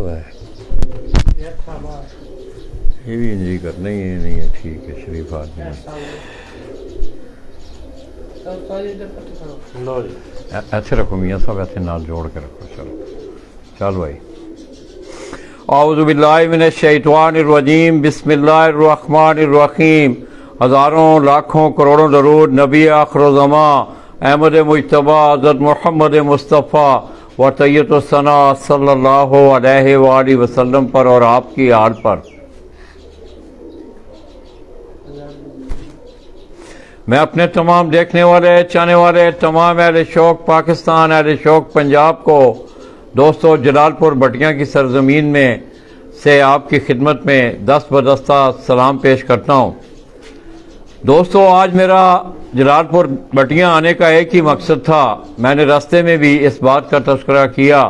हुआ है। ये भी इंजरी करना ही नहीं है। ठीक है, शरीफ आदमी है। ऐसे रखो मियाँ साहब, ऐसे नाल जोड़ के रखो। चलो चल भाई। औज़ु बिल्लाहि मिनश शैतानिर रजीम, बिस्मिल्लाहिर्रहमानिर रहीम। हज़ारों लाखों करोड़ों दरूद नबी आखिरुज़्ज़मा अहमद मुज्तबा हज़रत मोहम्मद मुस्तफ़ा व तैय्यतुस्सना सल्लल्लाहु अलैहि वालैहि वसल्लम पर और आपकी आल पर। मैं अपने तमाम देखने वाले, चाहने वाले, तमाम अहले शौक़ पाकिस्तान, अहले शौक़ पंजाब को दोस्तों जलालपुर भटियां की सरजमीन में से आपकी खिदमत में दस्त बदस्ता सलाम पेश करता हूँ। दोस्तों, आज मेरा जलालपुर भटियां आने का एक ही मकसद था। मैंने रास्ते में भी इस बात का तज़किरा किया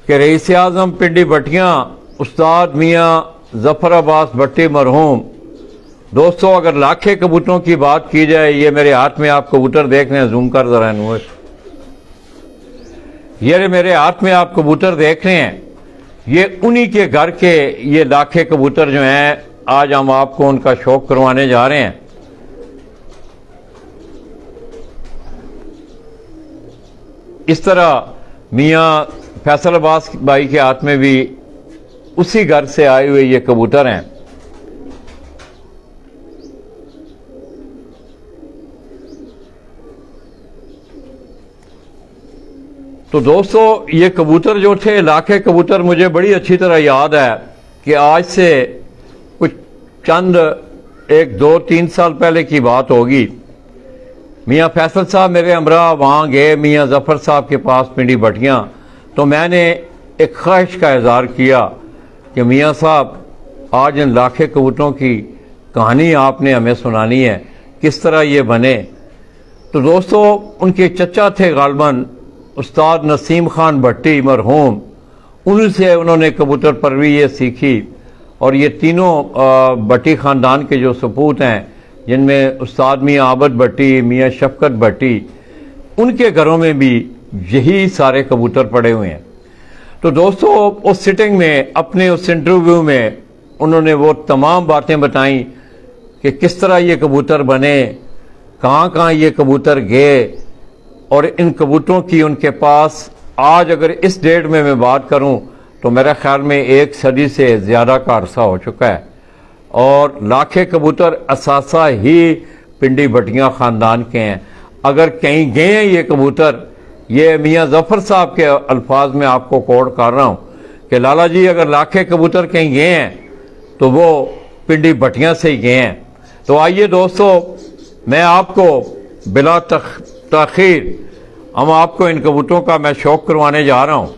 कि रईस आज़म पिंडी भटियां उस्ताद मियाँ ज़फ़र अब्बास भट्टी मरहूम। दोस्तों, अगर लाखे कबूतरों की बात की जाए, ये मेरे हाथ में आप कबूतर देख रहे हैं, जूम कर जरा नूर, ये मेरे हाथ में आप कबूतर देख रहे हैं, ये उन्हीं के घर के ये लाखे कबूतर जो हैं, आज हम आपको उनका शौक करवाने जा रहे हैं। इस तरह मियाँ फैसल अब्बास भाई के हाथ में भी उसी घर से आए हुए ये कबूतर हैं। तो दोस्तों, ये कबूतर जो थे लाखे कबूतर, मुझे बड़ी अच्छी तरह याद है कि आज से कुछ चंद 1-2-3 साल पहले की बात होगी। मियाँ फैसल साहब मेरे हमरा वहाँ गए मियाँ ज़फ़र साहब के पास पिंडी भटियां। तो मैंने एक ख्वाहिश का इज़हार किया कि मियाँ साहब, आज इन लाखे कबूतरों की कहानी आपने हमें सुनानी है, किस तरह ये बने। तो दोस्तों, उनके चचा थे गालिबन उस्ताद नसीम खान भट्टी मरहूम, उनसे उन्होंने कबूतर परवरी ये सीखी। और ये तीनों भट्टी ख़ानदान के जो सपूत हैं, जिनमें उस्ताद मियाँ आबद भट्टी, मियाँ शफ़क़त भट्टी, उनके घरों में भी यही सारे कबूतर पड़े हुए हैं। तो दोस्तों, उस सिटिंग में, अपने उस इंटरव्यू में उन्होंने वो तमाम बातें बताई कि किस तरह ये कबूतर बने, कहाँ कहाँ ये कबूतर गए, और इन कबूतरों की उनके पास आज अगर इस डेट में मैं बात करूं तो मेरे ख्याल में 1 सदी से ज़्यादा का अरसा हो चुका है। और लाखे कबूतर असासा ही पिंडी भटियां ख़ानदान के हैं। अगर कहीं गए हैं ये कबूतर, ये मियाँ ज़फ़र साहब के अल्फाज में आपको कोड कर रहा हूँ कि लाला जी, अगर लाखे कबूतर कहीं गए हैं तो वो पिंडी भटियां से ही गए हैं। तो आइए दोस्तों, मैं आपको बिला ताख़ीर हम आपको इन कबूतरों का मैं शौक़ करवाने जा रहा हूँ।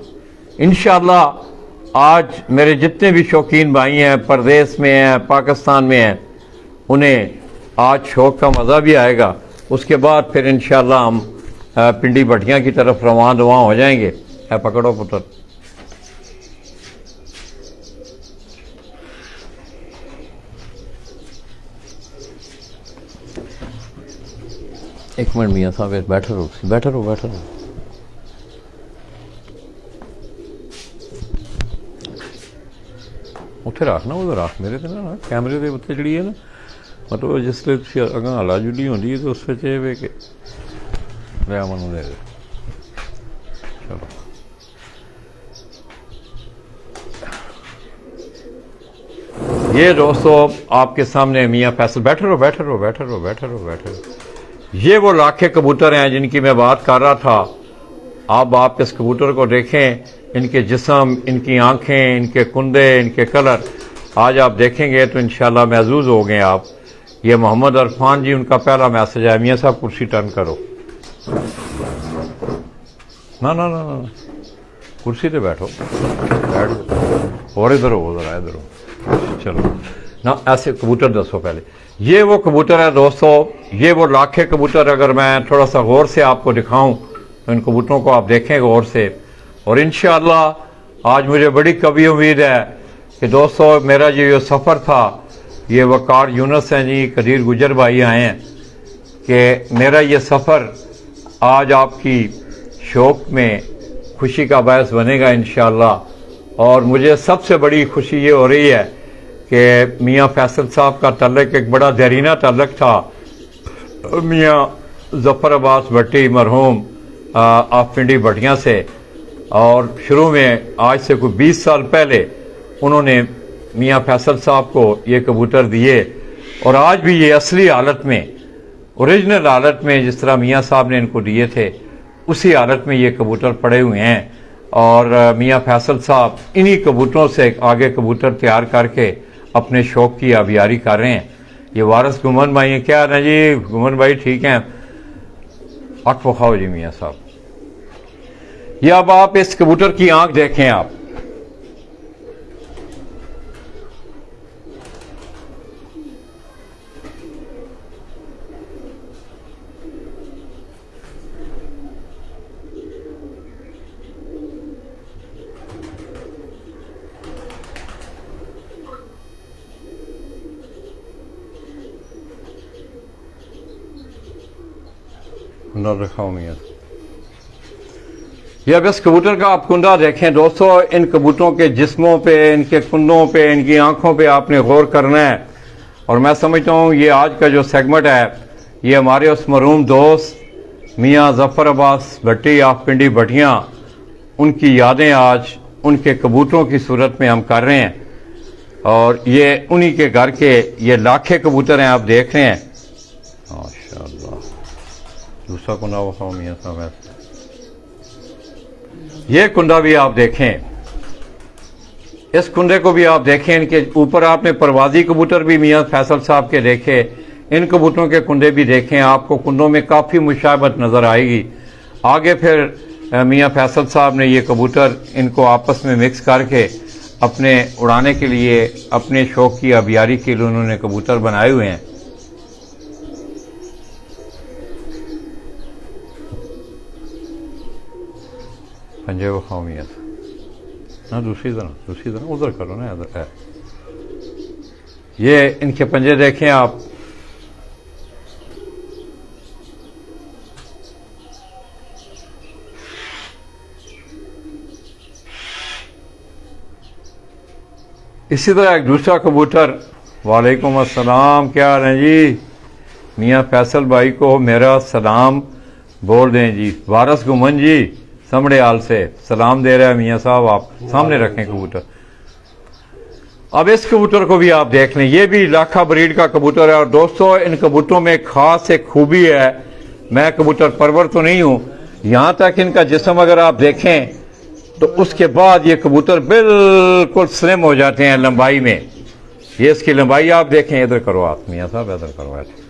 इंशाअल्लाह आज मेरे जितने भी शौकीन भाई हैं, परदेश में हैं, पाकिस्तान में हैं, उन्हें आज शौक़ का मज़ा भी आएगा। उसके बाद फिर इंशाअल्लाह हम पिंडी भटियां की तरफ रवान हो जाएंगे। है, पकड़ो पुत्र। एक मिनट मियाँ साहब, बैठे रहो, बैठे रहो, बैठे रहो। उत्थे रख ना, उधर रख, मेरे ते ना कैमरे के उत्ते जड़ी है ना, मतलब जिसले अगं हला जुली होंगी है तो उस वे कि ले मनु दे। चलो, ये दोस्तों आपके सामने मियाँ फैसल, बैठे रहो, बैठे रहो, बैठे रहो, बैठे रहो, बैठे रहो। ये वो लाखे कबूतर हैं जिनकी मैं बात कर रहा था। अब आप इस कबूतर को देखें, इनके जिस्म, इनकी आंखें, इनके कुंदे, इनके कलर, आज आप देखेंगे तो इंशाल्लाह महजूज हो गए आप। ये मोहम्मद अरफान जी, उनका पहला मैसेज है। मियाँ साहब कुर्सी टर्न करो। ना ना ना ना, कुर्सी पे बैठो, बैठ, और इधर हो, उधर इधर हो। चलो ना, ऐसे कबूतर दसो पहले। ये वो कबूतर है दोस्तों, ये वो लाखे कबूतर। अगर मैं थोड़ा सा गौर से आपको दिखाऊं तो इन कबूतरों को आप देखें गौर से। और इंशाअल्लाह आज मुझे बड़ी कभी उम्मीद है कि दोस्तों मेरा जो सफ़र था, ये वकार यूनुस हैं जी, कदीर गुजर भाई आए हैं, कि मेरा ये सफ़र आज आपकी शौक़ में खुशी का बायस बनेगा इंशाअल्लाह। और मुझे सबसे बड़ी खुशी ये हो रही है कि मियाँ फैसल साहब का तल्लक एक बड़ा देरीना तल्लक था मियाँ ज़फ़र अब्बास भट्टी मरहूम आप पिंडी भटिया से। और शुरू में आज से कोई 20 साल पहले उन्होंने मियाँ फैसल साहब को ये कबूतर दिए और आज भी ये असली हालत में, ओरिजिनल हालत में जिस तरह मियाँ साहब ने इनको दिए थे उसी हालत में ये कबूतर पड़े हुए हैं। और मियाँ फैसल साहब इन्हीं कबूतरों से आगे कबूतर तैयार करके अपने शौक़ की आबियारी कर रहे हैं। ये वारिस गुमन भाई हैं, क्या है जी गुमन भाई, ठीक हैं? आँख खाओ जी मियाँ साहब। ये अब आप इस कबूतर की आंख देखें आप, कुंडा दिखाओ मियाँ। ये अब इस कबूतर का आप कुंडा देखें दोस्तों। इन कबूतरों के जिस्मों पे, इनके कुंडों पे, इनकी आंखों पे आपने गौर करना है। और मैं समझता हूँ ये आज का जो सेगमेंट है ये हमारे उस मरहूम दोस्त मियाँ ज़फ़र अब्बास भट्टी ऑफ पिंडी भटिया, उनकी यादें आज उनके कबूतरों की सूरत में हम कर रहे हैं। और ये उन्हीं के घर के ये लाखे कबूतर हैं, आप देख रहे हैं माशाअल्लाह। दूसरा कुंडा वो मियाँ साहब, ये कुंडा भी आप देखें, इस कुंडे को भी आप देखें। इनके ऊपर आपने परवाजी कबूतर भी मियाँ फैसल साहब के देखे, इन कबूतरों के कुंडे भी देखें, आपको कुंडों में काफ़ी मुशाबत नज़र आएगी। आगे फिर मियाँ फैसल साहब ने ये कबूतर इनको आपस में मिक्स करके अपने उड़ाने के लिए, अपने शौक़ की आबियारी के लिए उन्होंने कबूतर बनाए हुए हैं। पंजे वो खाओ मियाँ ना, दूसरी तरह उधर करो ना, इधर है। ये इनके पंजे देखें आप, इसी तरह एक दूसरा कबूतर, वालेकुम अस्सलाम, क्या हाल है जी? मियाँ फैसल भाई को मेरा सलाम बोल दें जी। वारिस गुमन जी समड़े हाल से सलाम दे रहा है मियाँ साहब, आप सामने रखें कबूतर। अब इस कबूतर को भी आप देख लें, ये भी लाखा ब्रीड का कबूतर है। और दोस्तों इन कबूतरों में खास एक खूबी है, मैं कबूतर परवर तो नहीं हूँ, यहाँ तक इनका जिस्म अगर आप देखें तो उसके बाद ये कबूतर बिल्कुल स्लिम हो जाते हैं लंबाई में। ये इसकी लंबाई आप देखें, इधर करो आप मियाँ साहब, इधर करो ऐसे।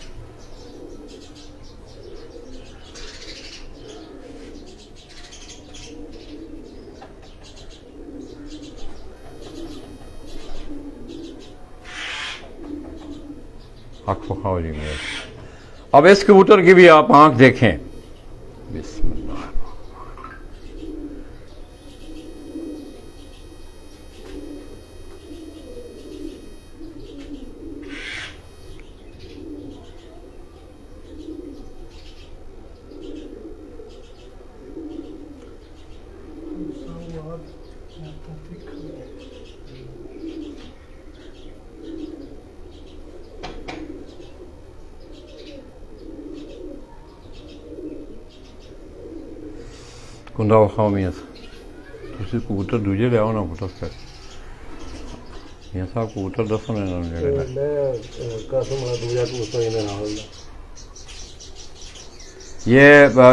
आँख खाओ जी मेरे। अब इस कबूतर की भी आप आंख देखें, बिस्मिल्लाह। कुंडा खाओ मियाँ तुम कबूतर दूजे ले आओ ना फुट कर मियाँ साहब कबूतर दसो ने ये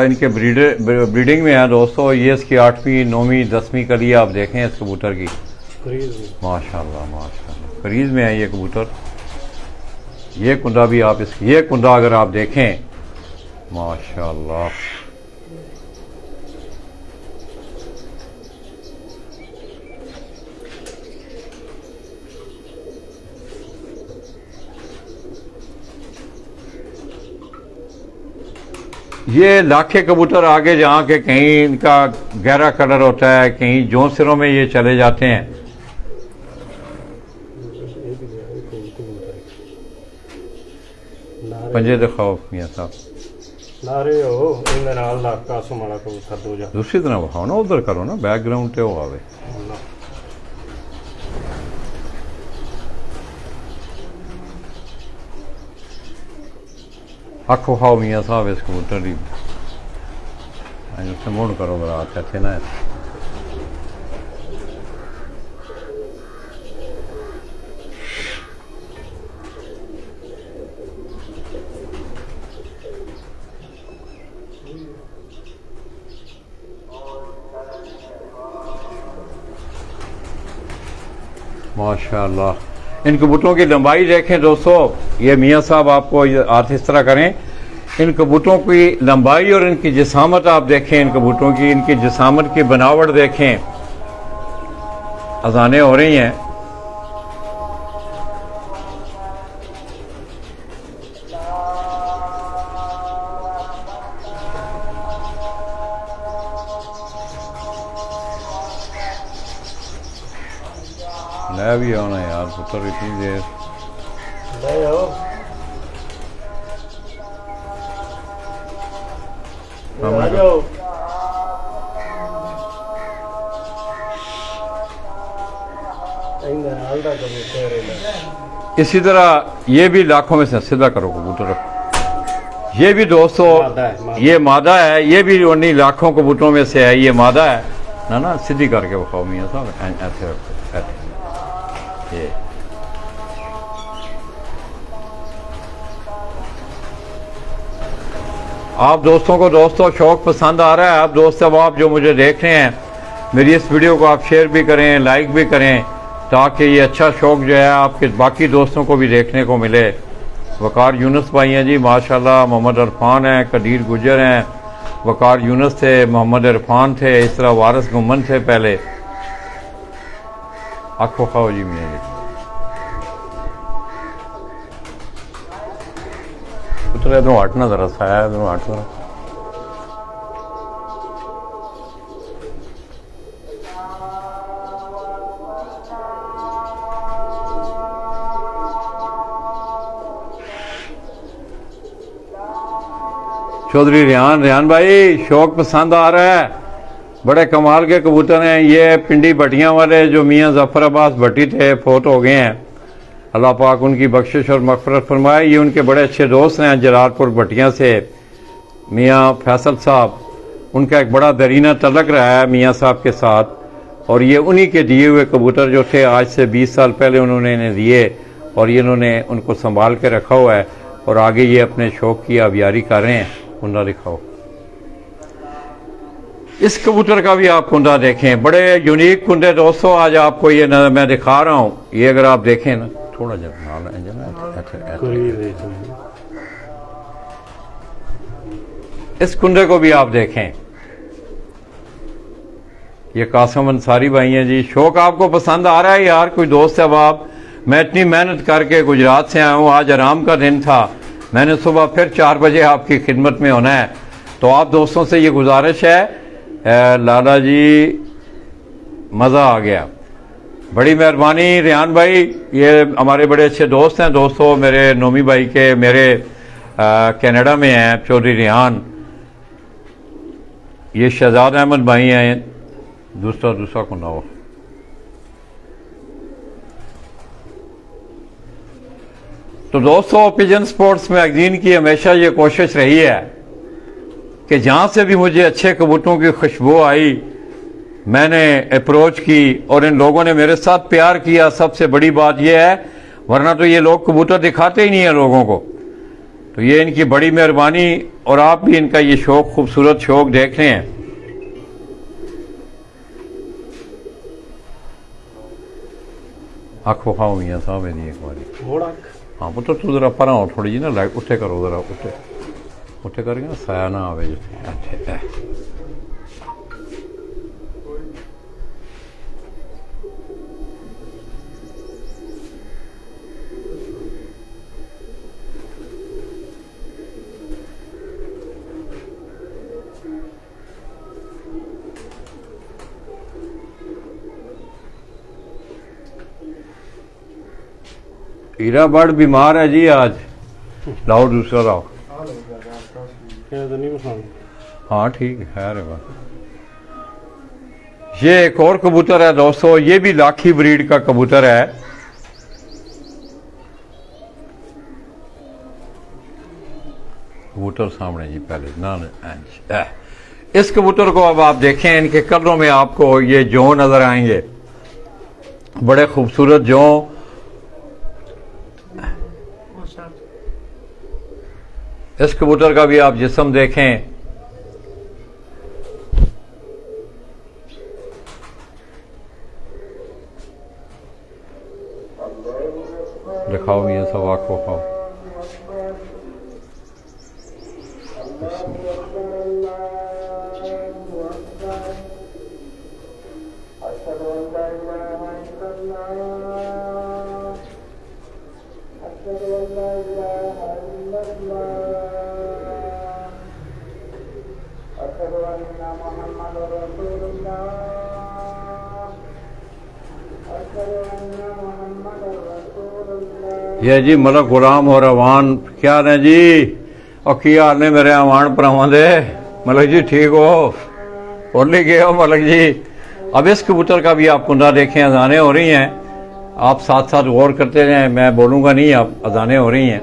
इनके ब्रीडिंग में है दोस्तों। ये इसकी 8वीं 9वीं 10वीं कली आप देखें इस कबूतर की, माशाल्लाह माशाल्लाह करीज में है ये कबूतर। ये कुंडा भी आप ये कुंडा अगर आप देखें माशाल्लाह, ये लाखे कबूतर आगे जहाँ के कहीं इनका गहरा कलर होता है, कहीं जों सिरों में ये चले जाते हैं। पंजे दिखाओ मियाँ साहब, दूसरी तरह दिखाओ ना, उधर करो ना, बैकग्राउंड पे हो आवे। आखो खाओ मियाँ साहब इस कबूतर की उससे मुड़ करो मेरा हाथ इतने ना माशाल्लाह। इन कबूतरों की लंबाई देखें दोस्तों, ये मियाँ साहब आपको हाथ इस तरह करें, इन कबूतरों की लंबाई और इनकी जिसामत आप देखें, इन कबूतरों की इनकी जिसामत की बनावट देखें। अजानें हो रही हैं। ले भी आओ ना यार पुत्र, इतनी देर ले आओ। आ जाओ। इसी तरह ये भी लाखों में से सीधा करो कबूतर। ये भी दोस्तों ये मादा है, ये भी उन्हीं लाखों कबूतरों में से है। ये मादा है ना, ना सीधी करके बखाओ मियाँ साहब, ऐसे रखो ऐसे। ये आप दोस्तों को दोस्तों शौक पसंद आ रहा है, आप दोस्त अब आप जो मुझे देख रहे हैं, मेरी इस वीडियो को आप शेयर भी करें, लाइक भी करें, ताकि ये अच्छा शौक जो है आपके बाकी दोस्तों को भी देखने को मिले। वकार यूनुस भाई हैं जी माशाल्लाह, मोहम्मद इरफान हैं, कदीर गुजर हैं, वकार यूनुस थे, मोहम्मद इरफान थे, इस तरह वारिस गुमन थे पहले। आखो खाओ जी मियाँ जी, पुत्र इधरों हटना जरा सा है, इधरों हट जरा। चौधरी रेहान भाई शौक पसंद आ रहा है, बड़े कमाल के कबूतर हैं। ये पिंडी भट्टियां वाले जो मियाँ जफर अब्बास भट्टी थे, फोत हो गए हैं, अल्लाह पाक उनकी बख्शिश और मगफरत फरमाए। ये उनके बड़े अच्छे दोस्त हैं जलालपुर भट्टियां से, मियाँ फैसल साहब। उनका एक बड़ा दरीना तलक रहा है मियाँ साहब के साथ, और ये उन्हीं के दिए हुए कबूतर जो थे आज से 20 साल पहले उन्होंने इन्हें दिए, और ये इन्होंने उनको संभाल के रखा हुआ है, और आगे ये अपने शौक की आबियारी कर रहे हैं। कुंडा दिखाओ, इस कबूतर का भी आप कुंडा देखें, बड़े यूनिक कुंडे दोस्तों आज आपको ये मैं दिखा रहा हूँ। ये अगर आप देखें ना थोड़ा जब इस कुंडे को भी आप देखें। ये कासिम अंसारी भाई हैं जी। शौक आपको पसंद आ रहा है यार, कोई दोस्त है आप, मैं इतनी मेहनत करके गुजरात से आया हूँ, आज आराम का दिन था, मैंने सुबह फिर 4 बजे आपकी खिदमत में होना है। तो आप दोस्तों से ये गुजारिश है, लाला जी मज़ा आ गया, बड़ी मेहरबानी रेहान भाई। ये हमारे बड़े अच्छे दोस्त हैं दोस्तों, मेरे नोमी भाई के, मेरे कनाडा में हैं चौधरी रेहान। ये शहजाद अहमद भाई हैं, दूसरा कुंडा हो। तो दोस्तों पिजन स्पोर्ट्स मैगजीन की हमेशा ये कोशिश रही है कि जहाँ से भी मुझे अच्छे कबूतरों की खुशबू आई, मैंने अप्रोच की और इन लोगों ने मेरे साथ प्यार किया। सबसे बड़ी बात यह है, वरना तो ये लोग कबूतर दिखाते ही नहीं है लोगों को। तो ये इनकी बड़ी मेहरबानी, और आप भी इनका ये शौक, खूबसूरत शौक देख रहे हैं। आँखों खाओ मियाँ साहब एक बारी। हाँ पुत्र तू जरा पर आओ थोड़ी जी ना, लाइट उठे करो जरा, उठे करके ना साया ना आवे जिथे। हीरा बड़ बीमार है जी आज, लाओ दूसरा लाओ। हाँ ठीक है, खैर है। ये एक और कबूतर है दोस्तों, ये भी लाखी ब्रीड का कबूतर है। कबूतर सामने जी पहले ना इस कबूतर को अब आप देखें, इनके कलरों में आपको ये जौ नजर आएंगे, बड़े खूबसूरत जौ। इस कबूतर का भी आप जिस्म देखें, दिखाओ मियां साहब, आँख को खाओ। ये जी मलक गुलाम और अवान, क्या हाल है जी? और क्या हाल ने मेरे अवान भरावां दे? मलक जी ठीक हो? और ले गए हो मलक जी? अब इस कबूतर का भी आप कुंडा देखें, अजानें हो रही हैं, आप साथ साथ गौर करते रहें, मैं बोलूँगा नहीं, आप अजानें हो रही हैं।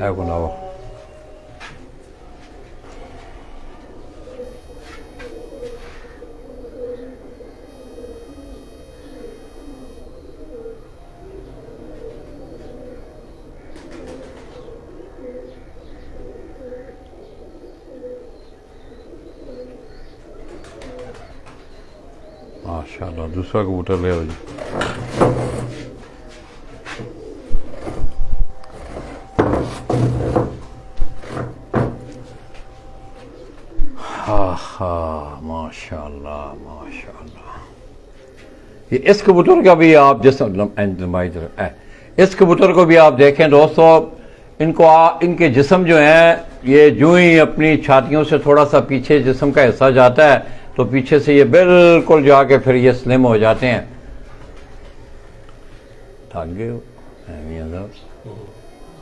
है गुनाह माशाल्लाह। दूसरा कबूतर ले आओ जी। माशाल्लाह माशाल्लाह। ये इस कबूतर का भी आप इस कबूतर को भी आप देखें दोस्तों, इनके जिस्म जो हैं, ये जो ही अपनी छातियों से थोड़ा सा पीछे जिस्म का हिस्सा जाता है तो पीछे से ये बिल्कुल जाके फिर ये स्लिम हो जाते हैं। थक गए हो मियां साहब?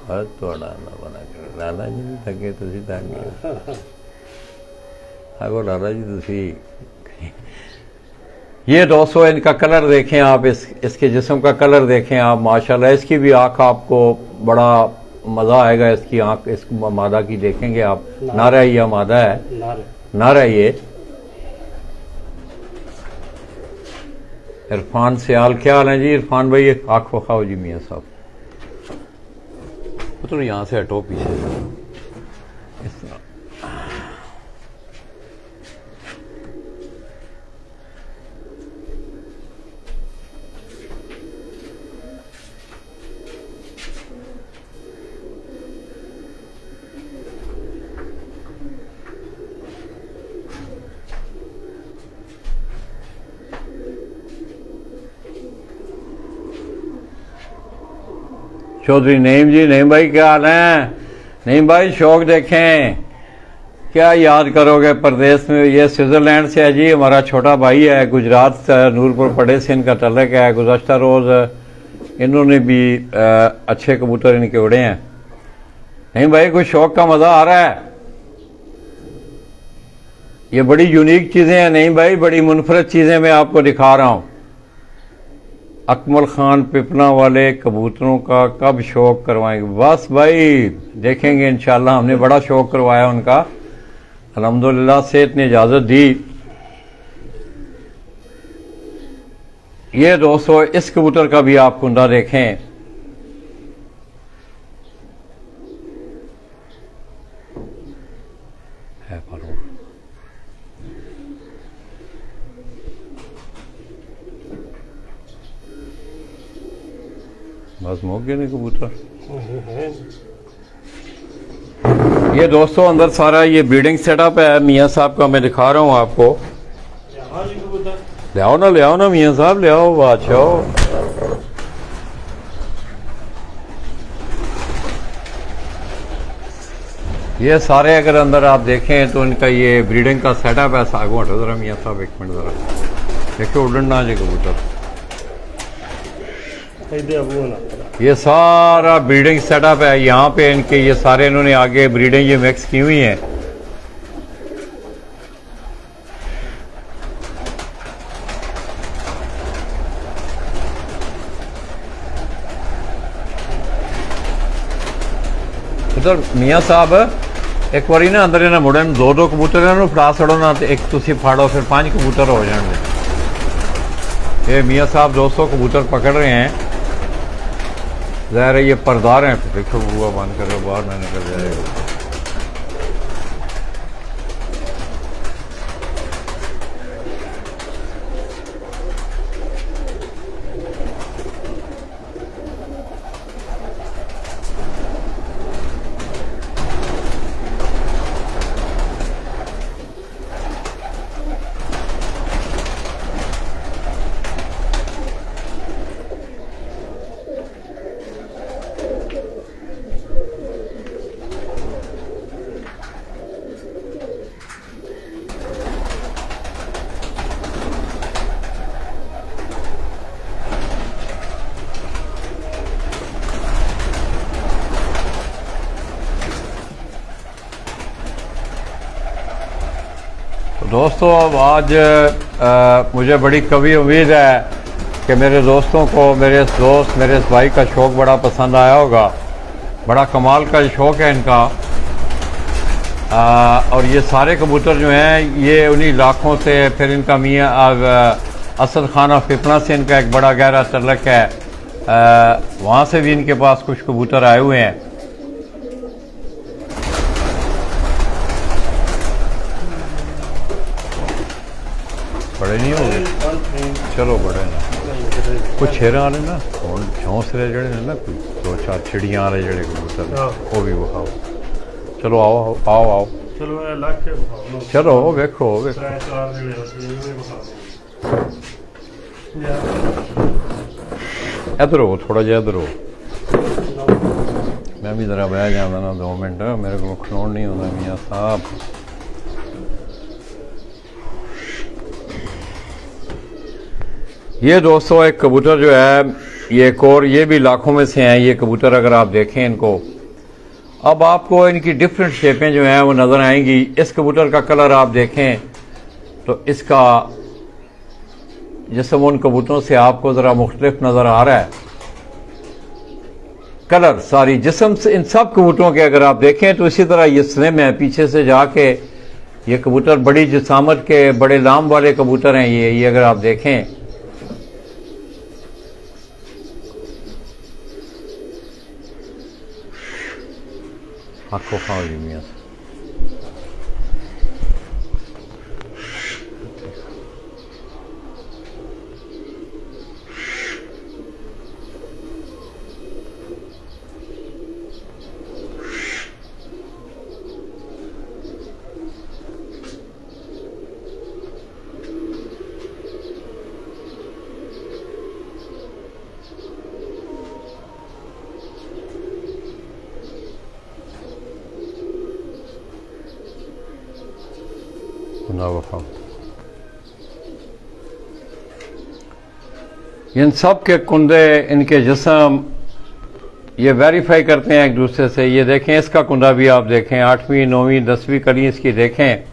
हर थोड़ा बना कर लाला जी भी थके, तुसी थक गए हो लाला जी तुसी। ये दोस्तों इनका कलर देखें आप, इसके जिस्म का कलर देखें आप, माशाल्लाह। इसकी भी आंख आपको बड़ा मज़ा आएगा, इसकी आंख इस मादा की देखेंगे आप। नारा या मादा है, नारा ये। इरफान सियाल, क्या हाल है जी इरफान भाई? आँख को खाओ जी मियाँ साहब। तो यहाँ से हटो पीछे इस तरह। चौधरी नईम जी, नईम भाई क्या हाल है? नईम भाई शौक देखें, क्या याद करोगे परदेश में। ये स्विट्जरलैंड से है जी, हमारा छोटा भाई है, गुजरात से नूरपुर पड़े से इनका तल्लक है। गुज़श्ता रोज़ इन्होंने भी अच्छे कबूतर इनके उड़े हैं। नईम भाई कुछ शौक का मज़ा आ रहा है? ये बड़ी यूनिक चीज़ें हैं नईम भाई, बड़ी मुनफरद चीज़ें मैं आपको दिखा रहा हूँ। अकमल खान पिपला वाले कबूतरों का कब शौक करवाएंगे? बस भाई देखेंगे इंशाल्लाह, हमने बड़ा शौक करवाया उनका, अल्हम्दुलिल्लाह सेहत ने इजाज़त दी। ये दोस्तों इस कबूतर का भी आप कुंडा देखें, है फरो। बस मोक गए नहीं कबूतर। ये दोस्तों अंदर सारा ये ब्रीडिंग सेटअप है मियाँ साहब का, मैं दिखा रहा हूँ आपको। ले आओ ना मियाँ साहब, ले आओ बादशाह। ये सारे अगर अंदर आप देखें तो इनका ये ब्रीडिंग का सेटअप है। सागो हटो जरा मियाँ साहब, एक मिनट जरा देखो, उड़न ना जे कबूतर। ये सारा ब्रीडिंग सेटअप है यहाँ पे इनके, ये सारे इन्होंने आगे ब्रीडिंग ये मिक्स की हुई है। उधर मियाँ साहब एक बारी ना अंदर इन्हें मुड़े दो दो कबूतर इन्होंने फड़ा छड़ो ना, तो एक तुसी फाड़ो फिर 5 कबूतर हो जाएंगे। ये मियाँ साहब 200 कबूतर पकड़ रहे हैं, ज़ाहिर है ये परदार हैं। देखो बुआ बंद करो, बाहर ना निकल जाएगा। दोस्तों अब आज मुझे बड़ी कभी उम्मीद है कि मेरे दोस्तों को, मेरे दोस्त, मेरे इस भाई का शौक़ बड़ा पसंद आया होगा। बड़ा कमाल का शौक़ है इनका। और ये सारे कबूतर जो हैं ये उन्हीं इलाकों से, फिर इनका मियाँ असद खाना फिपना से इनका एक बड़ा गहरा तल्लक है। वहाँ से भी इनके पास कुछ कबूतर आए हुए हैं। बड़े नहीं हो गए, चलो बड़े ना कुछ शेरां वाले ना और झौंसले जड़े ने ना, कोई 2-4 चिड़ियां वाले जड़े कबूतर वो भी विखाओ। चलो आओ आओ आओ आओ, चलो लाख के विखाओ। चलो वेखो वेखो। 3-4 ਜਿਹੜੇ ਅਸੀਂ ਵਿਖਾ इधर हो, थोड़ा जिहा इधर हो, मैं भी जरा बह जाता ना 2 मिनट, मेरे को खलोण नहीं होता मियाँ साहब। ये दोस्तों एक कबूतर जो है ये एक और, ये भी लाखों में से हैं ये कबूतर। अगर आप देखें इनको, अब आपको इनकी डिफरेंट शेपें जो हैं वो नज़र आएंगी। इस कबूतर का कलर आप देखें तो इसका जिस्म उन कबूतरों से आपको ज़रा मुख्तलिफ नज़र आ रहा है। कलर सारी जिस्म से इन सब कबूतरों के अगर आप देखें तो इसी तरह ये स्लिम है। पीछे से जाके ये कबूतर बड़ी जिसामत के, बड़े लाम वाले कबूतर हैं ये अगर आप देखें। आंखों खाओ जी मियाँ। इन सब के कुंदे, इनके जिस्म ये वेरीफाई करते हैं एक दूसरे से। ये देखें इसका कुंदा भी आप देखें, 8वीं 9वीं 10वीं कली इसकी देखें।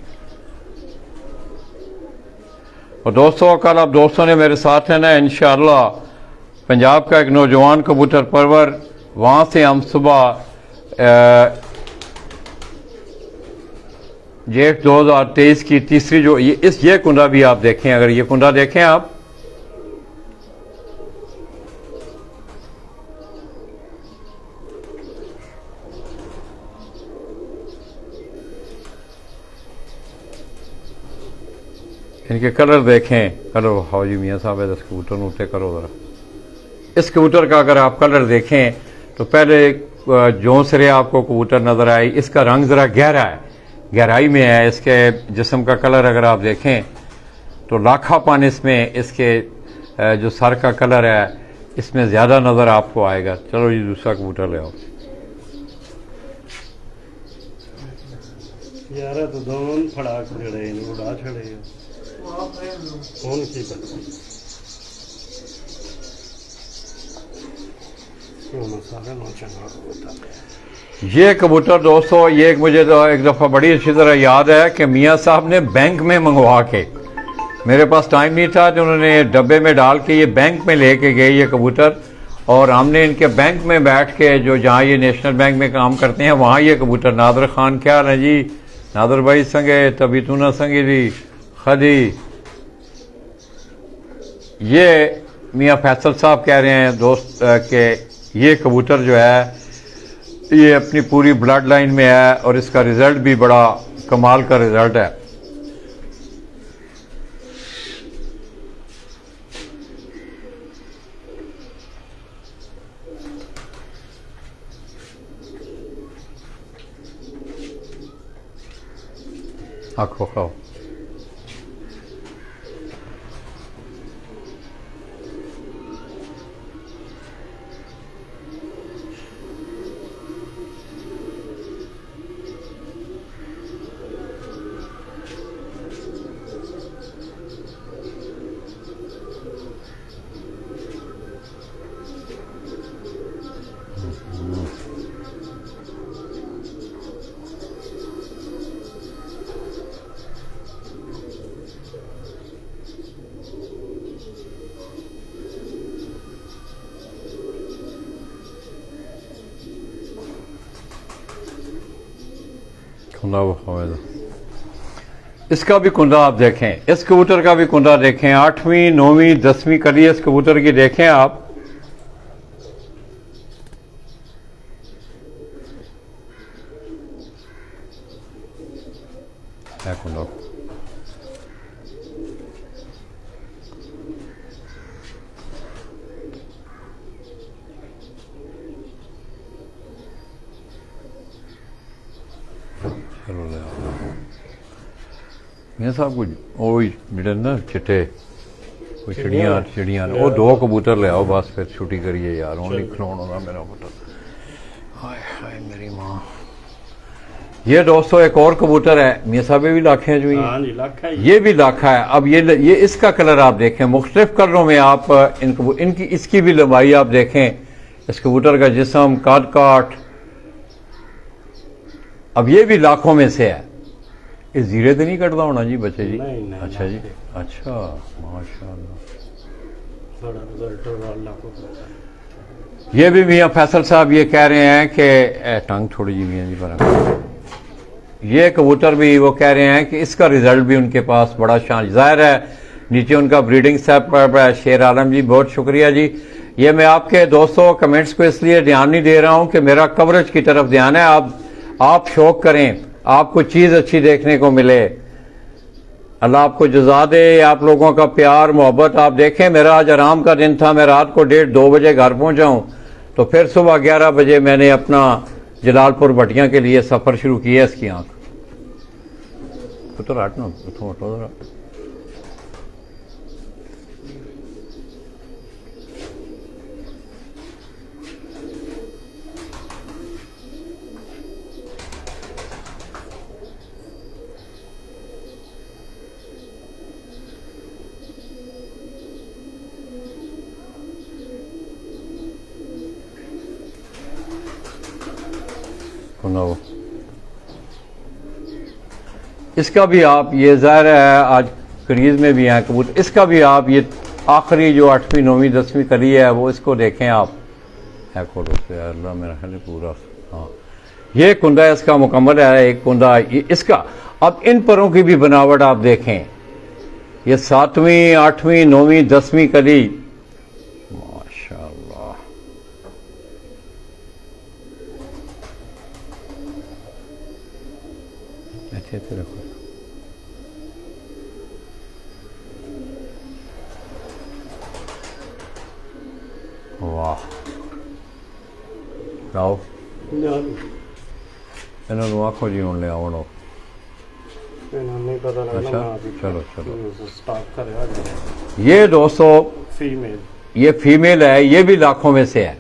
और दोस्तों कल आप दोस्तों ने मेरे साथ है ना इंशाअल्लाह पंजाब का एक नौजवान कबूतर परवर, वहाँ से हम सुबह जेठ 2023 की तीसरी जो ये कुंदा भी आप देखें, अगर ये कुंदा देखें आप, इनके कलर देखें। कलर हाउ जी मियाँ साहब है, इस कबूतर को उठे करो ज़रा। इस कबूतर का अगर आप कलर देखें तो पहले जो सिरे आपको कबूतर नज़र आए, इसका रंग ज़रा गहरा है, गहराई में है। इसके जिस्म का कलर अगर आप देखें तो लाखापन इसमें, इसके जो सर का कलर है इसमें ज़्यादा नज़र आपको आएगा। चलो जी दूसरा कबूतर ले आओ। यार तो दोनों फड़ा छड़े इन उड़ा छड़े कौन की सारे नो चंगा कबूतर ये कबूतर दोस्तों, ये मुझे तो एक दफ़ा बड़ी अच्छी तरह याद है कि मियाँ साहब ने बैंक में मंगवा के, मेरे पास टाइम नहीं था तो उन्होंने डब्बे में डाल के ये बैंक में लेके गए ये कबूतर, और हमने इनके बैंक में बैठ के, जो जहाँ ये नेशनल बैंक में काम करते हैं वहाँ ये कबूतर, नादर खान क्या है जी, नादर भाई संगे तभी तू ना संगे जी खदी। ये मियाँ फैसल साहब कह रहे हैं दोस्त कि ये कबूतर जो है ये अपनी पूरी ब्लड लाइन में है और इसका रिजल्ट भी बड़ा कमाल का रिजल्ट है। आखो खाओ। इसका भी कुंदा आप देखें, इस कबूतर का भी कुंदा देखें, 8वीं 9वीं 10वीं कली इस कबूतर की देखें आप। कुंदा मियाँ साहब कुछ ਜਿਹੜੇ ਨਾ ਚਿੱਟੇ ਕੋਈ चिड़ियाँ वो 2 कबूतर ले आओ बस, फिर छुट्टी करिए यार, हूँ नहीं खिलाना मेरा पुत्र। हाय हाय मेरी माँ। ये दोस्तों एक और कबूतर है, मियाँ साहब भी लाखे हैं जो ये भी लाखा है। अब ये इसका कलर आप देखें, मुख्तलिफ कलरों में आप इनकी इसकी भी लंबाई आप देखें, इस कबूतर का जिस्म, काट काट। अब ये भी लाखों में से है। ये जीरे तो नहीं कटता होना जी बच्चे जी? नहीं, अच्छा जी, अच्छा माशाल्लाह। ये भी मियाँ फैसल साहब ये कह रहे हैं कि टंग थोड़ी जी मियाँ जी पर, ये कबूतर भी वो कह रहे हैं कि इसका रिजल्ट भी उनके पास बड़ा शान, जाहिर है नीचे उनका ब्रीडिंग सेट पर शेर आलम जी, बहुत शुक्रिया जी। ये मैं आपके दोस्तों कमेंट्स को इसलिए ध्यान नहीं दे रहा हूं कि मेरा कवरेज की तरफ ध्यान है। आप शौक करें, आपको चीज अच्छी देखने को मिले, अल्लाह आपको जज़ा दे। आप लोगों का प्यार मोहब्बत आप देखें। मेरा आज आराम का दिन था, मैं रात को 1:30-2 बजे घर पहुंचा हूं, तो फिर सुबह 11 बजे मैंने अपना जलालपुर भटिया के लिए सफर शुरू किया। इसकी आंख पुत्र हट ना, उठो हटो जरा। इसका भी आप ये ज़ाहिर है आज क्रीज में भी हैं कबूतर, इसका भी आप ये आखिरी जो 8वीं 9वीं 10वीं कली है वो इसको देखें आप। है खोलो से अल्लाह मेरा ख्याल पूरा, हाँ ये कुंदा इसका मुकम्मल है, एक कुंदा इसका। अब इन परों की भी बनावट आप देखें, ये 7वीं 8वीं 9वीं 10वीं कली माशाअल्लाह। अच्छे से रखो। वाह लाओ इन्होंने आखो जी हूँ ले आओ। अच्छा चलो चलो। ये दोस्तों फीमेल, ये फीमेल है, ये भी लाखों में से है।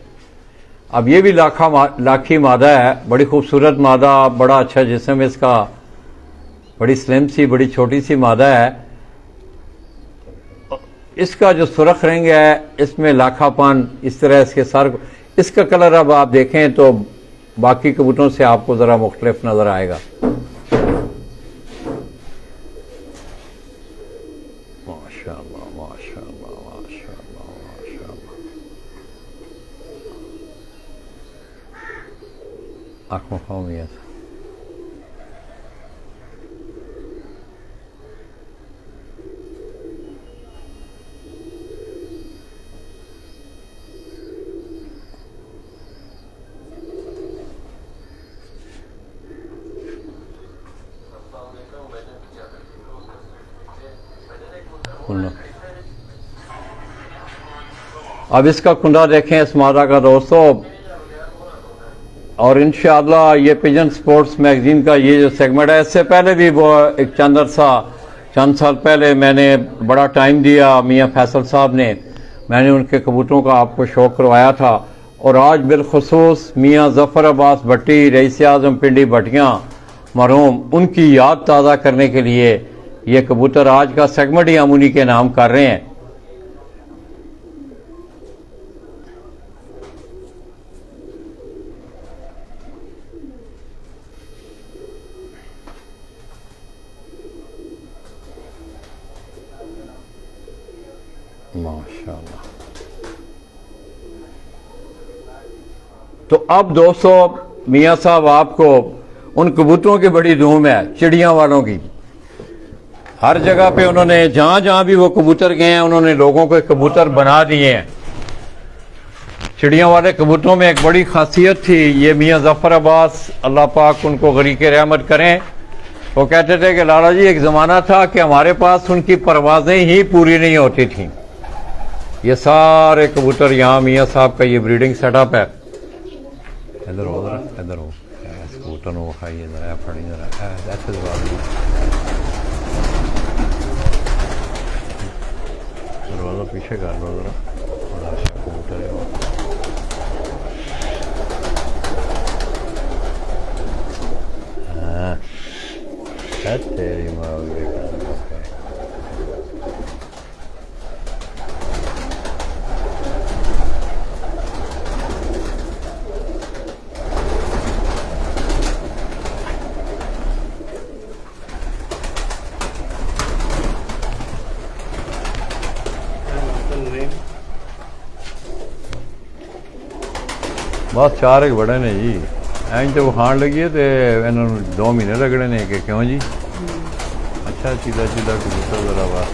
अब ये भी लाखी मादा है, बड़ी खूबसूरत मादा, बड़ा अच्छा जिस्म इसका, बड़ी स्लिम सी बड़ी छोटी सी मादा है। इसका जो सुरख रंग है इसमें लाखापन, इस तरह इसके सर, इसका कलर अब आप देखें तो बाकी कबूतरों से आपको ज़रा मुख्तलिफ नज़र आएगा। माशाअल्लाह माशाअल्लाह माशाअल्लाह माशाअल्लाह। आँखों खाओ अब इसका कुंडा देखें इस मादा का दोस्तों, और इंशाअल्लाह ये पिजन स्पोर्ट्स मैगजीन का ये जो सेगमेंट है, इससे पहले भी वो एक चंद साल पहले मैंने बड़ा टाइम दिया मियाँ फैसल साहब ने, मैंने उनके कबूतरों का आपको शो करवाया था। और आज बिलखुसूस मियाँ ज़फ़र अब्बास भट्टी, रईस आज़म पिंडी भट्टियाँ मरहूम, उनकी याद ताज़ा करने के लिए ये कबूतर आज का सेगमेंट ही हम उन्हीं के नाम कर रहे हैं। माशाअल्लाह। तो अब दोस्तों मियाँ साहब आपको उन कबूतरों की बड़ी धूम है, चिड़िया वालों की। हर जगह पे उन्होंने जहां जहां भी वो कबूतर गए हैं उन्होंने लोगों को कबूतर बना दिए हैं। चिड़िया वाले कबूतरों में एक बड़ी खासियत थी, ये मियाँ ज़फ़र अब्बास अल्लाह पाक उनको गरीक़ रहमत करें, वो कहते थे कि लाला जी एक ज़माना था कि हमारे पास उनकी परवाज़ें ही पूरी नहीं होती थीं। ये सारे कबूतर यहाँ मियाँ साहब का ये ब्रीडिंग सेटअप है। इधर हो ज़रा, इधर हो, कबूतर को खाइए ज़रा, फड़ी ज़रा, ऐसे दरवाज़ा पीछे कर लो ज़रा, बड़ा अच्छा कबूतर है वो। हाँ तेरी माँ बस चार एक बड़े ने जी, इंज तो खाण लगी है तो इन्होंने 2 महीने लगने ने कि क्यों जी। अच्छा सीधा सीधा कबूतर जरा बात।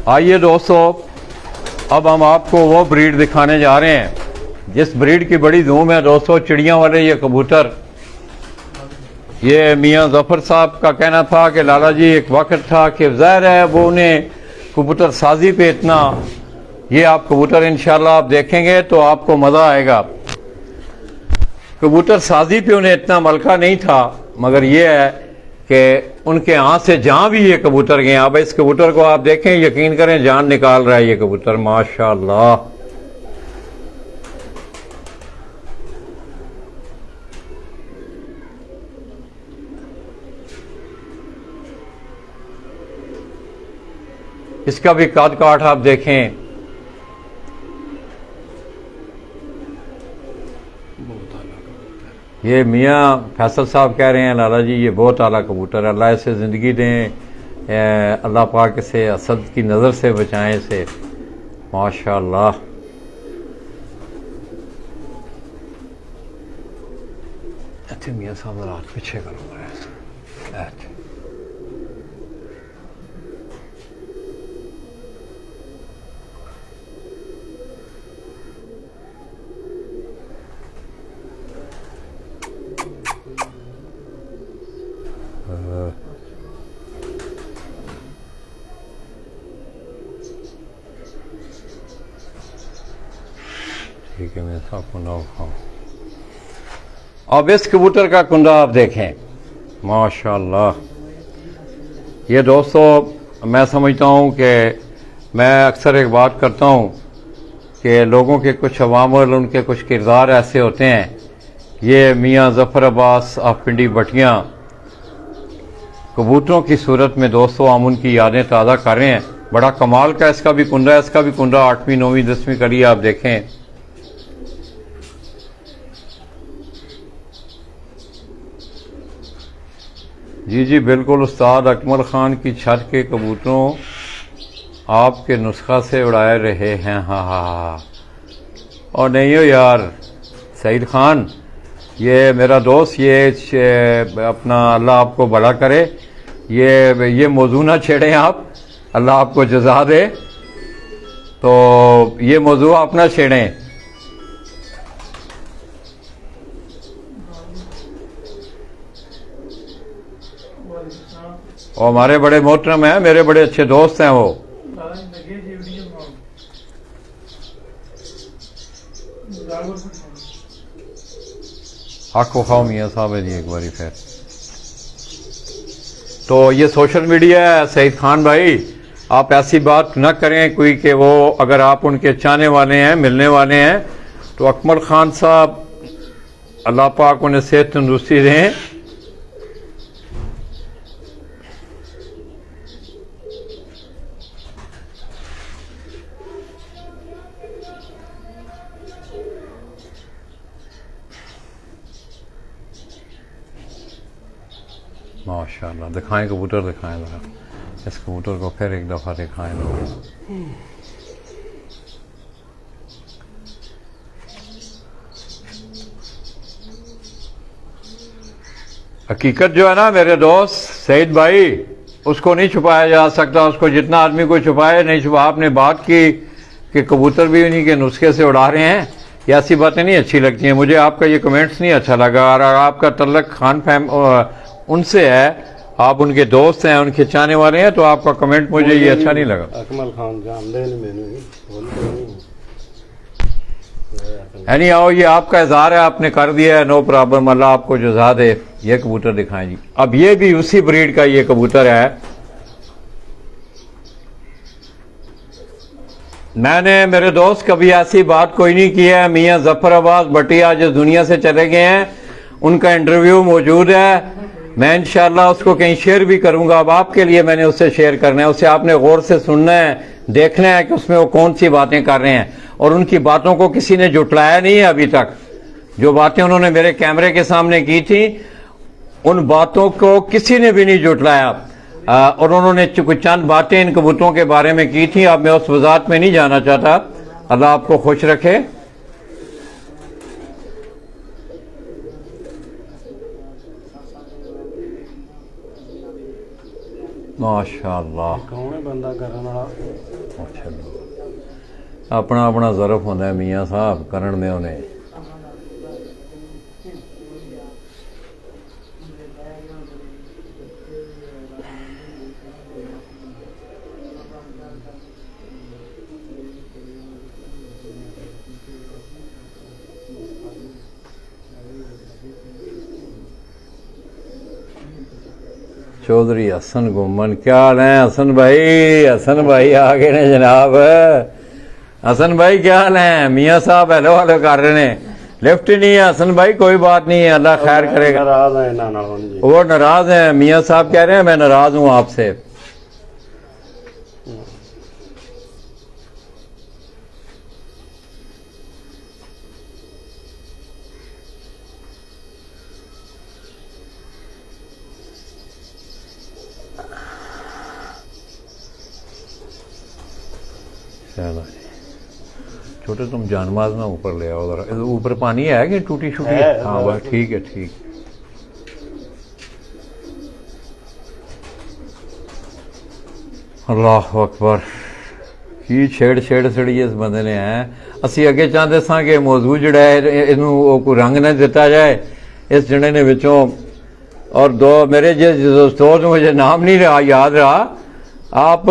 आइए दोस्तों, अब हम आपको वो ब्रीड दिखाने जा रहे हैं जिस ब्रीड की बड़ी धूम है दोस्तों, चिड़िया वाले ये कबूतर। ये मियाँ ज़फ़र साहब का कहना था कि लाला जी एक वक्त था कि ज़ाहिर है वो उन्हें कबूतर साजी पे इतना, ये आप कबूतर इंशाल्लाह आप देखेंगे तो आपको मज़ा आएगा। कबूतर साजी पे उन्हें इतना मलका नहीं था, मगर ये है कि उनके यहाँ से जहाँ भी ये कबूतर गए, अब इस कबूतर को आप देखें, यकीन करें जान निकाल रहा है ये कबूतर माशाल्लाह। इसका भी काट काट आप देखें, ये मियाँ फैसल साहब कह रहे हैं लाला जी ये बहुत आला कबूतर है, अल्लाह इसे ज़िंदगी दें, अल्लाह पाक इसे असद की नज़र से बचाएं इसे माशाअल्लाह। अच्छा मियाँ साहब रात पीछे करो, ठीक है मैं साहब कुंडा उठाऊँ। अब इस कबूतर का कुंडा आप देखें माशाअल्लाह। ये दोस्तों मैं समझता हूँ कि मैं अक्सर एक बात करता हूँ कि लोगों के कुछ अवामल, उनके कुछ किरदार ऐसे होते हैं। ये मियाँ ज़फ़र अब्बास ऑफ पिंडी भट्टियाँ कबूतरों की सूरत में दोस्तों हम उनकी यादें ताज़ा कर रहे हैं। बड़ा कमाल का इसका भी कुंडा है, इसका भी कुंडा 8वीं 9वीं 10वीं करी आप देखें। जी जी बिल्कुल उस्ताद, अकमल खान की छत के कबूतरों आपके नुस्खा से उड़ाए रहे हैं। हाँ हाँ हाँ, और नहीं हो यार सईद खान, ये मेरा दोस्त, ये अपना अल्लाह आपको भला करे, ये मौजू ना छेड़ें आप, अल्लाह आपको जज़ा दे, तो ये मौजू आप ना छेड़ें। और हमारे बड़े मोहतरम हैं, मेरे बड़े अच्छे दोस्त हैं वो। हक को खाओ मियाँ साहब है जी एक बारी फिर। तो ये सोशल मीडिया है सईद खान भाई, आप ऐसी बात न करें कोई कि वो अगर आप उनके चाहने वाले हैं, मिलने वाले हैं, तो अकमल खान साहब अल्लाह पाक उन्हें सेहत तंदुरुस्ती दें। माशाल्लाह, दिखाएं कबूतर, दिखाएं ज़रा इस कबूतर को फिर एक दफ़ा दिखाएं लोग। हकीकत जो है ना मेरे दोस्त सईद भाई, उसको नहीं छुपाया जा सकता, उसको जितना आदमी को छुपाए नहीं छुपा। आपने बात की कि कबूतर भी उन्हीं के नुस्खे से उड़ा रहे हैं, ये ऐसी बातें नहीं अच्छी लगती हैं मुझे। आपका ये कमेंट्स नहीं अच्छा लगा, और आपका तल्लक खान फैम उनसे है, आप उनके दोस्त हैं, उनके चाहने वाले हैं, तो आपका कमेंट मुझे ये अच्छा नहीं लगा। अकमल खान जानते हैं मैंने यानी आओ, ये आपका इजहार है, आपने कर दिया है, नो प्रॉब्लम, अल्लाह आपको जज़ा दे। ये कबूतर दिखाएं जी। अब ये भी उसी ब्रीड का ये कबूतर है। मैंने मेरे दोस्त कभी ऐसी बात कोई नहीं की है। मियाँ जफर अब्बास भटिया जिस दुनिया से चले गए हैं, उनका इंटरव्यू मौजूद है, मैं इंशाल्लाह उसको कहीं शेयर भी करूंगा। अब आपके लिए मैंने उससे शेयर करना है, उसे आपने गौर से सुनना है, देखना है कि उसमें वो कौन सी बातें कर रहे हैं, और उनकी बातों को किसी ने जुटलाया नहीं है अभी तक। जो बातें उन्होंने मेरे कैमरे के सामने की थी, उन बातों को किसी ने भी नहीं जुटलाया, और उन्होंने कुछ चंद बातें इन कबूतरों के बारे में की थी। अब मैं उस वजाहत में नहीं जाना चाहता। अल्लाह आपको खुश रखे। माशाअल्लाह, कौन है बंदा करने वाला? अपना अपना ज़रफ होंदा है मियाँ साहब, करन दे उन्हें। चौधरी हसन गुमन, क्या हाल है हसन भाई? हसन भाई आ गए ने जनाब। हसन भाई क्या हाल है? मियाँ साहब हेलो हेलो कर रहे ने, लिफ्ट ही नहीं है। हसन भाई कोई बात नहीं है, अल्लाह खैर करेगा। नाराज है ना नाराज जी? वो नाराज है, मियाँ साहब कह रहे हैं मैं नाराज हूँ आपसे। छोटे तुम जानमाज ना ऊपर ले आओ जरा। ऊपर पानी है कि टूटी शूटी है? हाँ बस ठीक है, ठीक। अल्लाह अकबर, की छेड़ छेड़ छड़ी इस बंदे ने है। असी अगे चाहते सा कि मौजू जड़ा है इनू कोई रंग न दिता जाए इस जने ने विचों। और दो मेरे जिस दोस्त मुझे नाम नहीं रहा याद रहा, आप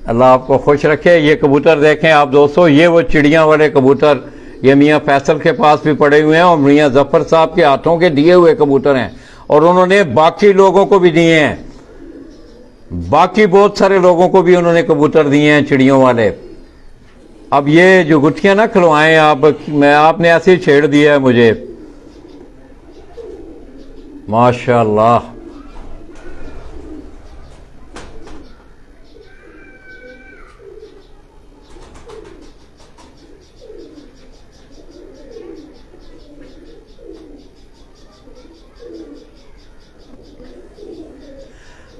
अल्लाह आपको खुश रखे। ये कबूतर देखें आप दोस्तों, ये वो चिड़ियाँ वाले कबूतर, ये मियाँ फैसल के पास भी पड़े हुए हैं और मियाँ जफर साहब के हाथों के दिए हुए कबूतर हैं, और उन्होंने बाकी लोगों को भी दिए हैं, बाकी बहुत सारे लोगों को भी उन्होंने कबूतर दिए हैं चिड़ियों वाले। अब ये जो गुत्थियां ना खिलवाएं आप, मैं आपने ऐसे ही छेड़ दिया है मुझे। माशाअल्लाह,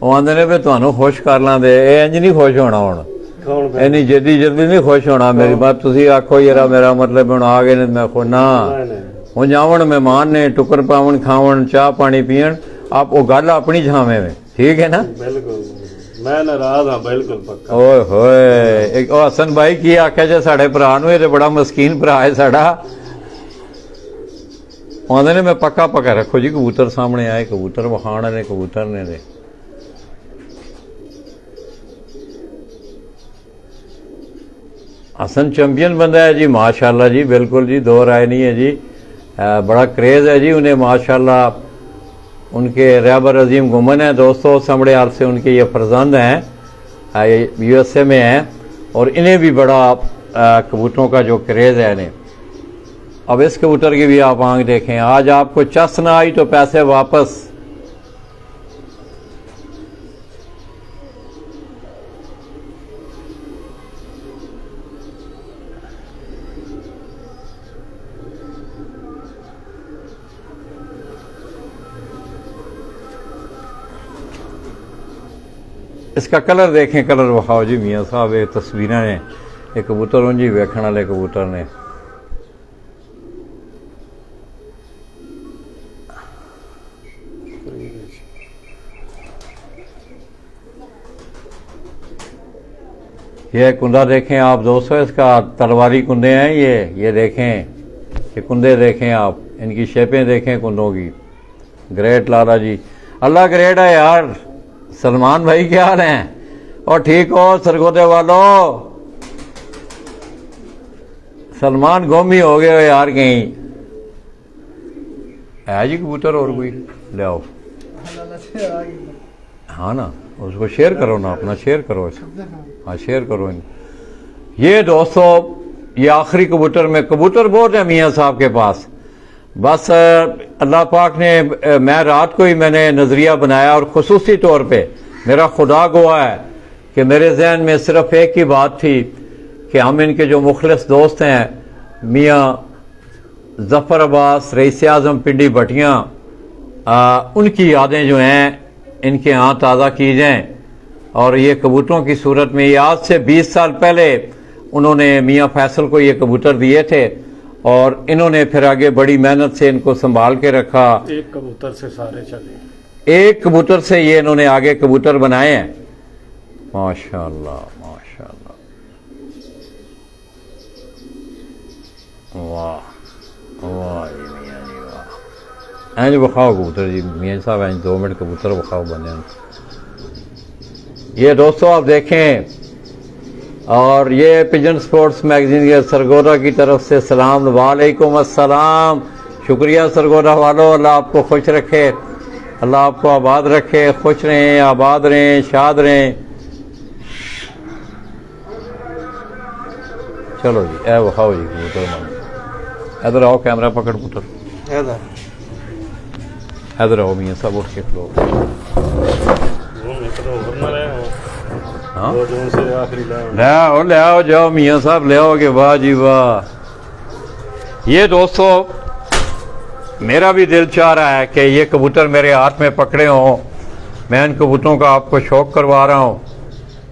ਉਹ ਆਂਦੇ ਨੇ ਵੀ ਤੁਹਾਨੂੰ ਖੁਸ਼ ਕਰ ਲਾਂਦੇ, ਇਹ ਇੰਜ ਨਹੀਂ ਖੁਸ਼ ਹੋਣਾ ਹੁਣ, ਕੌਣ ਇੰਨੀ ਜਲਦੀ ਜਲਦੀ ਨਹੀਂ ਖੁਸ਼ ਹੋਣਾ। ਮੇਰੀ ਬਾਤ ਤੁਸੀਂ ਆਖੋ ਯਾਰਾ, ਮੇਰਾ ਮਤਲਬ ਹੁਣ ਆ ਗਏ ਨੇ, ਮੈਂ ਖੋ ਨਾ ਨਹੀਂ ਨਹੀਂ ਹੁਣ ਜਾਵਣ ਮਹਿਮਾਨ ਨੇ, ਟੁਕਰ ਪਾਵਣ, ਖਾਵਣ, ਚਾਹ ਪਾਣੀ ਪੀਣ, ਆਪ ਉਹ ਗੱਲ ਆਪਣੀ ਛਾਵੇਂ में, ठीक है ना। ਬਿਲਕੁਲ ਮੈਂ ਨਾਰਾਜ਼ ਹਾਂ ਬਿਲਕੁਲ ਪੱਕਾ। ਓਏ ਹੋਏ, ਇੱਕ ਉਹ ਹਸਨ ਭਾਈ ਕੀ ਆਖਿਆ ਜੇ ਸਾਡੇ ਭਰਾ ਨੂੰ, ਇਹ ਤੇ ਬੜਾ ਮਸਕੀਨ ਭਰਾ ਹੈ ਸਾਡਾ। ਆਉਂਦੇ ਨੇ ਮੈਂ ਪੱਕਾ ਪੱਕਾ ਰੱਖੋ ਜੀ, ਕਬੂਤਰ ਸਾਹਮਣੇ ਆਏ, ਕਬੂਤਰ ਵਿਖਾਣ ਵਾਲੇ ਕਬੂਤਰ ਨੇ ਦੇ। हसन चैंपियन बंदा है जी माशाल्लाह जी, बिल्कुल जी, दो राय नहीं है जी। बड़ा क्रेज़ है जी उन्हें माशाल्लाह। उनके रहबर अजीम गुमन है दोस्तों, समड़े आल से उनके ये फर्जंद हैं, USA में हैं, और इन्हें भी बड़ा कबूतरों का जो क्रेज़ है इन्हें। अब इस कबूतर की भी आप आंख देखें, आज आपको चस ना आई तो पैसे वापस। इसका कलर देखें, कलर विखाओ जी मियाँ साहब, ये तस्वीरें ने, ये कबूतर उन जी वेखण वाले कबूतर ने। ये कुंदा देखें आप दोस्तों, इसका तलवारी कुंदे हैं ये देखें, ये कुंदे देखें आप, इनकी शेपें देखें कुंदों की। ग्रेट लाला जी, अल्लाह ग्रेट है यार। सलमान भाई क्या हाल हैं, और ठीक हो सरगोदे वालों? सलमान गुम ही हो गए हो यार कहीं, है जी कबूतर और कोई ले आओ। हाँ ना, उसको शेयर करो ना, अपना शेयर करो इसे, हाँ शेयर करो इन। ये दोस्तों ये आखिरी कबूतर में, कबूतर बहुत है मियाँ साहब के पास, बस अल्लाह पाक ने, मैं रात को ही मैंने नज़रिया बनाया, और खुसूसी तौर पे मेरा खुदा गवाह है कि मेरे जहन में सिर्फ एक ही बात थी कि हम इनके जो मुखलिस दोस्त हैं मियाँ ज़फ़र अब्बास, रईस आज़म पिंडी भटियाँ, उनकी यादें जो हैं इनके यहाँ ताज़ा की जाएँ। और ये कबूतरों की सूरत में, ये आज से 20 साल पहले उन्होंने मियाँ फैसल को ये कबूतर दिए थे, और इन्होंने फिर आगे बड़ी मेहनत से इनको संभाल के रखा। एक कबूतर से सारे चले, एक कबूतर से ये इन्होंने आगे कबूतर बनाए हैं। माशाल्लाह माशाल्लाह, वाह वाह जी मियाँ जी वाह। इंज बखाओ कबूतर जी मियाँ साहब, इंज 2 मिनट कबूतर बखाओ बने। ये दोस्तों आप देखें, और ये पिजन स्पोर्ट्स मैगजीन के सरगोदा की तरफ से सलाम, वालेकुम अस्सलाम। शुक्रिया सरगोदा वालों, अल्लाह आपको खुश रखे, अल्लाह आपको आबाद रखे, खुश रहें, आबाद रहें, शाद रहें। चलो जी, ए वखाओ जी कबूतर मन, इधर आओ, कैमरा पकड़ पुत्र, इधर आओ मियाँ साहब, उठ के खलो। हाँ ले आओ जाओ मियाँ साहब, ले आओगे, वाह जी वाह। ये दोस्तों मेरा भी दिल चाह रहा है कि ये कबूतर मेरे हाथ में पकड़े हों, मैं इन कबूतरों का आपको शौक करवा रहा हूँ।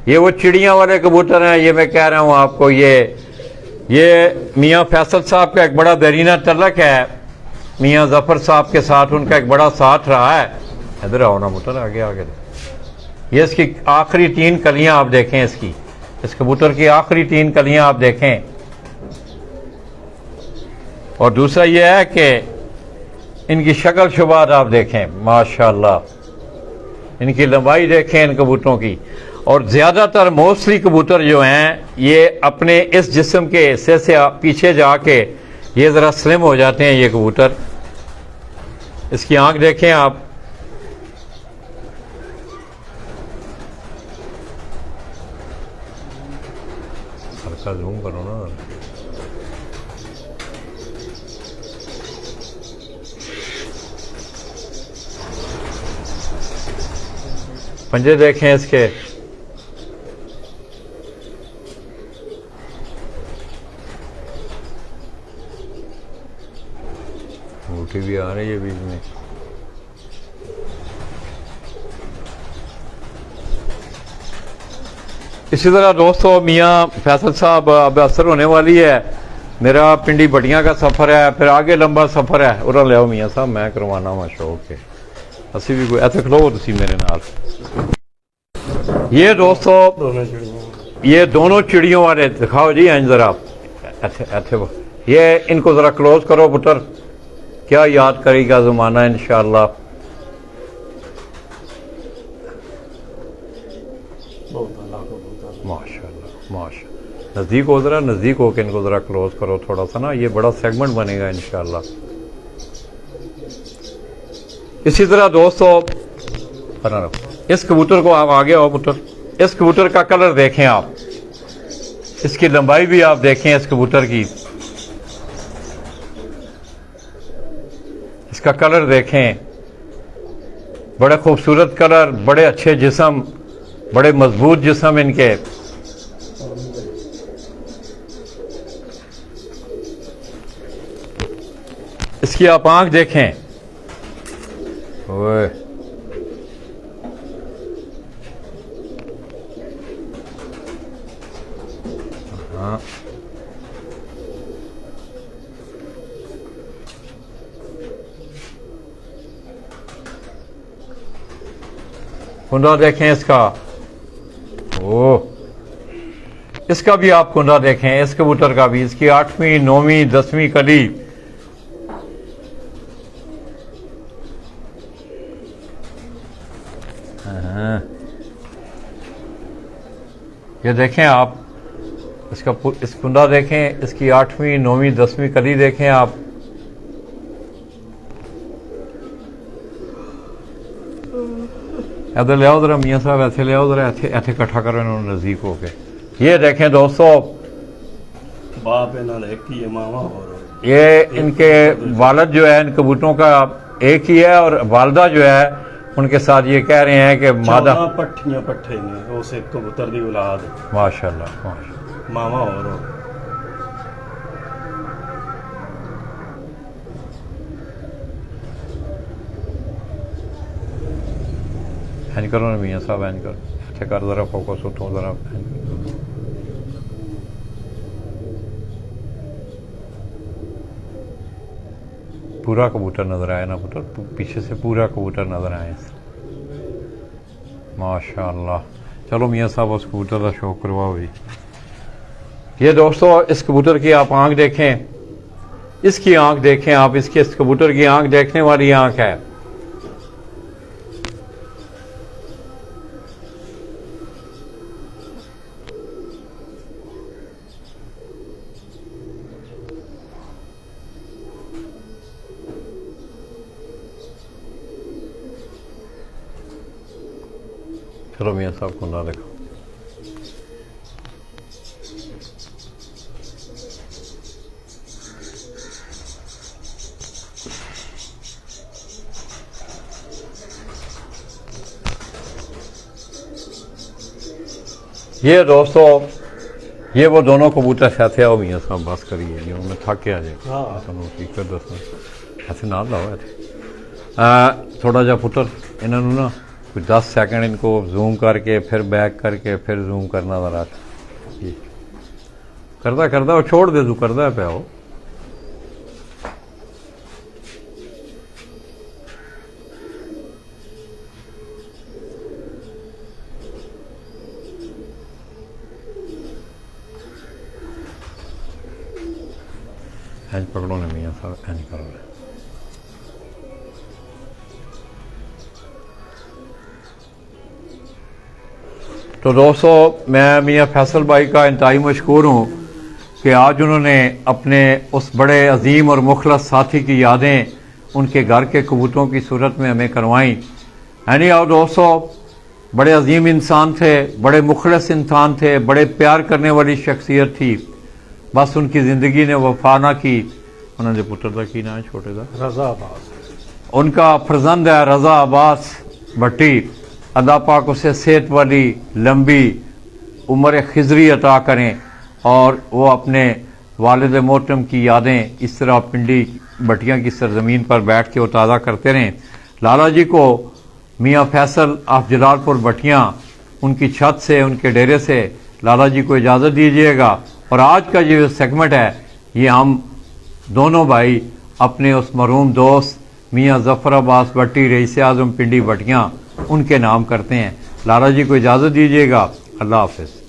ये वो चिड़ियाँ वाले कबूतर हैं, ये मैं कह रहा हूँ आपको, ये मियाँ फैसल साहब का एक बड़ा दरीना तलक है, मियाँ ज़फ़र साहब के साथ उनका एक बड़ा साथ रहा है। इधर आओ ना पुत्र, आगे आगे। ये इसकी आखिरी 3 कलियां आप देखें, इसकी, इस कबूतर की आखिरी 3 कलियां आप देखें। और दूसरा ये है कि इनकी शक्ल शुबात आप देखें, माशाल्लाह, इनकी लंबाई देखें इन कबूतरों की। और ज़्यादातर मोस्टली कबूतर जो हैं ये अपने इस जिस्म के हिस्से से पीछे जाके ये ज़रा स्लिम हो जाते हैं ये कबूतर। इसकी आंख देखें आप, हल्का जूम करो ना, पंजे देखें इसके, बूटी भी आ रही है बीच में। इसी तरह दोस्तों मियाँ फैसल साहब अब असर होने वाली है, मेरा पिंडी बटियां का सफ़र है, फिर आगे लंबा सफ़र है। उरा ले आओ मियाँ साहब, मैं करवाना वा शौक है, असी भी कोई इत्थे खलो तुसी मेरे नाल। ये दोस्तों दोनों चिड़िया ये दोनों चिड़ियों वाले दिखाओ जी, इंज जरा ऐसे वो, ये इनको जरा क्लोज करो पुत्र, क्या याद करेगा ज़माना इंशाअल्लाह। बहुत भला कबूतर। माशाल्लाह माशा, नज़दीक हो जरा, नज़दीक होकर इनको ज़रा क्लोज करो थोड़ा सा ना, ये बड़ा सेगमेंट बनेगा इंशाअल्लाह। इसी तरह दोस्तों इस कबूतर को आप आगे आओ पुत्र, इस कबूतर का कलर देखें आप, इसकी लंबाई भी आप देखें इस कबूतर की, इसका कलर देखें, बड़े खूबसूरत कलर, बड़े अच्छे जिस्म, बड़े मजबूत जिस्म इनके। इसकी आप आंख देखें, ओए हाँ, कुंडा देखें इसका, ओ इसका भी आप कुंडा देखें, इस कबूतर का भी, इसकी 8वीं 9वीं 10वीं कली। हाँ। ये देखें आप इसका, इस कुंडा देखें, इसकी 8वीं 9वीं 10वीं कली देखें आप। इधर ले आओ जरा मियाँ साहब, ऐसे ले आओ जरा, ऐसे ऐसे इकट्ठा करो इन्होंने नज़दीक होके। ये देखें दोस्तों, बाप इन्होंने एक ही है, मामा और ये इनके वालिद जो है इन कबूतरों का एक ही है, और वालदा जो है उनके साथ ये कह रहे हैं कि मादा पट्ठियां पट्ठे ने उस एक कबूतर दी औलाद है। माशाल्लाह माशाल्लाह। मामा और इंज करो ना मियाँ साहब, इंज करो, ऐसे कर जरा, फोकस उठो जरा। पूरा कबूतर नजर आया ना पुत्र, पीछे से पूरा कबूतर नजर आया माशाअल्लाह। चलो मियाँ साहब उस कबूतर का शौक करवाओ भाई। ये दोस्तों इस कबूतर की आप आंख देखें, इसकी आंख देखें आप, इसके इस कबूतर की आंख देखने वाली आंख है। चलो मियाँ साहब को ना देखो, ये दोस्तों ये वो दोनों कबूतर साथ आओ मियाँ साहब, बस करिए जी, मैं थक के आ जाए। हाँ। हकीकत दसना ऐसे ना लाओ, ऐसे थोड़ा जा पुत्र इन्होंने ना कुछ 10 सेकंड इनको जूम करके फिर बैक करके फिर जूम करना जरा, करदा करदा वो छोड़ दे, तू करदा पे हो। इंज पकड़ो ना मियाँ साहब, इंज करो। तो दोस्तों मैं मियाँ फैसल भाई का इंतहाई मशकूर हूँ कि आज उन्होंने अपने उस बड़े अजीम और मुखलस साथी की यादें उनके घर के कबूतरों की सूरत में हमें करवाई। यानी और दोस्तों बड़े अजीम इंसान थे, बड़े मुखलस इंसान थे, बड़े प्यार करने वाली शख्सियत थी, बस उनकी ज़िंदगी ने वफा ना की। उन्होंने पुत्र का की ना है छोटे का, रजा अब्बास, उनका फर्जंद है रजा अब्बास भट्टी। अल्लाह पाक उसे सेहत वाली लंबी उम्र खिजरी अता करें और वो अपने वालिद मोहतरम की यादें इस तरह पिंडी बटियां की सरजमीन पर बैठ के वो ताज़ा करते रहें। लाला जी को मियाँ फैसल ऑफ जलालपुर बटियां उनकी छत से, उनके डेरे से लाला जी को इजाज़त दीजिएगा। और आज का ये सेगमेंट है ये हम दोनों भाई अपने उस मरहूम दोस्त मियाँ ज़फ़र अब्बास भट्टी रईस आज़म पिंडी भटियाँ उनके नाम करते हैं। लाला जी को इजाज़त दीजिएगा। अल्लाह हाफ़िज़।